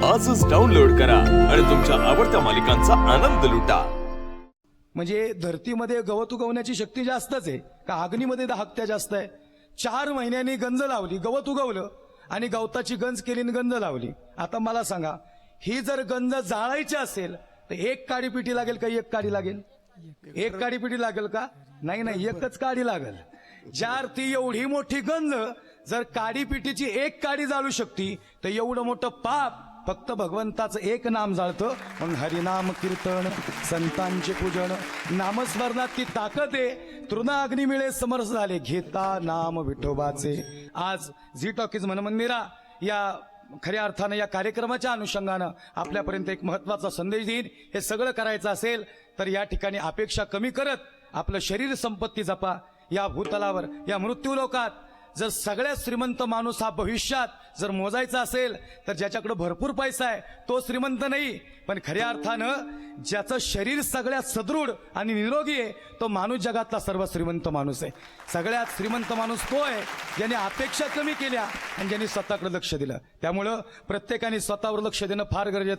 आजच डाउनलोड करा आणि तुमच्या आवडत्या मालिकांचा आनंद लुटा। म्हणजे धरतीमध्ये गवत उगवण्याची शक्ती जास्तच आहे का अग्नीमध्ये दाहकत्या जास्त आहे। 4 महिन्यांनी गंज लावली, गवत उगवलं आणि गवताची गंज केली आणि गंज लावली। आता मला सांगा, ही जर गंज जाळायची असेल तर एक काडी पिटी लागेल का एक काडी लागेल? एक काडी पिटी लागेल का? नाही नाही, एकच काडी लागेल। जार ती एवढी मोठी गंज जर काडी पिटीची एक काडी जाळू शकती तर एवढं मोठं पाप फक्त भगवंताचं एक नाम जाळतं। मग हरिनाम कीर्तन, संतांचे पूजन, नामस्मरणात ती ताकद आहे। तृणाग्नी मिळे समर्थ झाले, घेता नाम विठोबाचे। आज झी टॉकीज मनमंदिरा या खऱ्या अर्थानं या कार्यक्रमाच्या अनुषंगानं आपल्यापर्यंत एक महत्वाचा संदेश देईन। हे सगळं करायचं असेल तर या ठिकाणी अपेक्षा कमी करत आपलं शरीर संपत्ती जपा। या भूतलावर, या मृत्यूलोकात जर सगळ्यात श्रीमंत माणूस हा भविष्यात जर मोजायचा असेल तर ज्याच्याकडे भरपूर पैसा आहे तो श्रीमंत नाही, पण खऱ्या अर्थानं ज्याचं शरीर सगळ्यात सदृढ आणि निरोगी आहे तो माणूस जगातला सर्वात श्रीमंत माणूस आहे। सगळ्यात श्रीमंत माणूस तो आहे ज्याने अपेक्षा कमी केल्या आणि ज्याने स्वतःकडे लक्ष दिलं। त्यामुळं प्रत्येकाने स्वतःवर लक्ष देणं फार गरजेचं आहे।